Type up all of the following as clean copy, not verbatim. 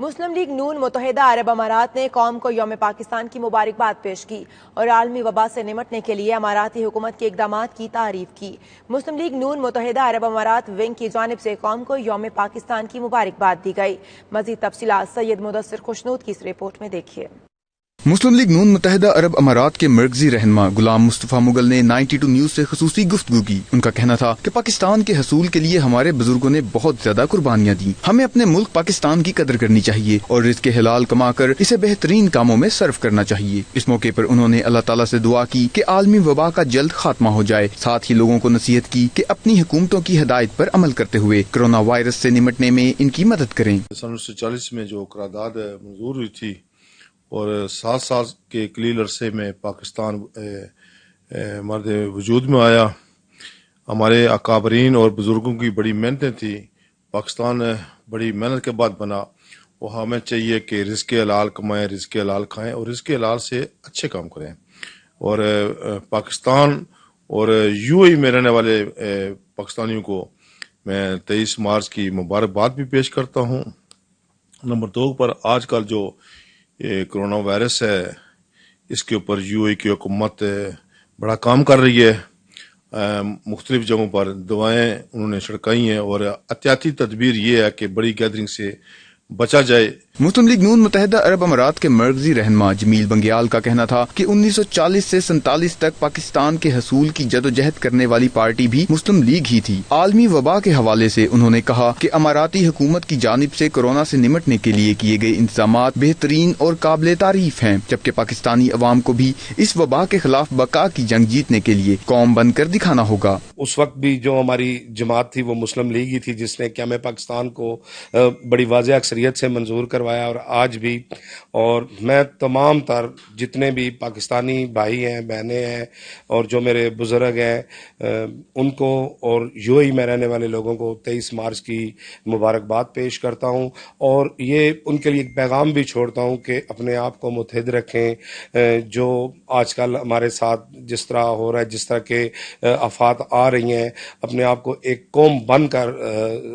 مسلم league نون متحدہ عرب امارات نے قوم کو یوم پاکستان کی مبارکباد پیش کی اور عالمی وبا سے نمٹنے کے لیے اماراتی حکومت کے اقدامات کی تعریف کی۔ مسلم لیگ نون متحدہ عرب امارات ونگ کی جانب سے قوم کو یوم پاکستان کی مبارکباد دی گئی۔ مزید تفصیلات سید مدثر خوشنود کی اس رپورٹ میں دیکھیے۔ مسلم لیگ نون متحدہ عرب امارات کے مرکزی رہنما غلام مصطفیٰ مغل نے 92 نیوز سے خصوصی گفتگو کی۔ ان کا کہنا تھا کہ پاکستان کے حصول کے لیے ہمارے بزرگوں نے بہت زیادہ قربانیاں دی۔ ہمیں اپنے ملک پاکستان کی قدر کرنی چاہیے اور رزق حلال کما کر اسے بہترین کاموں میں صرف کرنا چاہیے۔ اس موقع پر انہوں نے اللہ تعالیٰ سے دعا کی کہ عالمی وبا کا جلد خاتمہ ہو جائے، ساتھ ہی لوگوں کو نصیحت کی کہ اپنی حکومتوں کی ہدایت پر عمل کرتے ہوئے کورونا وائرس سے نمٹنے میں ان کی مدد کریں۔ 1940 میں جو قرارداد منظور ہوئی تھی اور 7 سال کے قلیل عرصے میں پاکستان مرد وجود میں آیا، ہمارے اکابرین اور بزرگوں کی بڑی محنتیں تھیں، پاکستان بڑی محنت کے بعد بنا۔ وہ ہمیں چاہیے کہ رزق حلال کمائیں، رزق حلال کھائیں اور رزق حلال سے اچھے کام کریں۔ اور پاکستان اور UAE میں رہنے والے پاکستانیوں کو میں 23 مارچ کی مبارکباد بھی پیش کرتا ہوں۔ نمبر 2 پر آج کل جو کرونا وائرس ہے، اس کے اوپر UAE کی حکومت بڑا کام کر رہی ہے۔ مختلف جگہوں پر دوائیں انہوں نے چھڑکائی ہیں اور احتیاطی تدبیر یہ ہے کہ بڑی گیدرنگ سے بچا جائے۔ مسلم لیگ نون متحدہ عرب امارات کے مرکزی رہنما جمیل بنگیال کا کہنا تھا کہ 1940 سے 47 تک پاکستان کے حصول کی جدوجہد کرنے والی پارٹی بھی مسلم لیگ ہی تھی۔ عالمی وبا کے حوالے سے انہوں نے کہا کہ اماراتی حکومت کی جانب سے کورونا سے نمٹنے کے لیے کیے گئے انتظامات بہترین اور قابل تعریف ہیں، جبکہ پاکستانی عوام کو بھی اس وبا کے خلاف بقا کی جنگ جیتنے کے لیے قوم بن کر دکھانا ہوگا۔ اس وقت بھی جو ہماری جماعت تھی وہ مسلم لیگ ہی تھی، جس نے قیام پاکستان کو بڑی واضح اکثریت سے منظور کروایا، اور آج بھی۔ اور میں تمام تر جتنے بھی پاکستانی بھائی ہیں، بہنیں ہیں اور جو میرے بزرگ ہیں ان کو اور UAE میں رہنے والے لوگوں کو 23 مارچ کی مبارکباد پیش کرتا ہوں، اور یہ ان کے لیے ایک پیغام بھی چھوڑتا ہوں کہ اپنے آپ کو متحد رکھیں۔ جو آج کل ہمارے ساتھ جس طرح ہو رہا ہے، جس طرح کے آفات آ رہی ہیں، اپنے آپ کو ایک قوم بن کر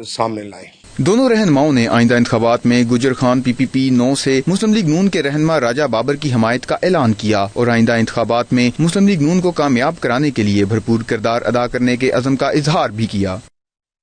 سامنے لائیں۔ دونوں رہنماؤں نے آئندہ انتخابات میں گجر خان PPP 9 سے مسلم لیگ نون کے رہنما راجہ بابر کی حمایت کا اعلان کیا اور آئندہ انتخابات میں مسلم لیگ نون کو کامیاب کرانے کے لیے بھرپور کردار ادا کرنے کے عزم کا اظہار بھی کیا۔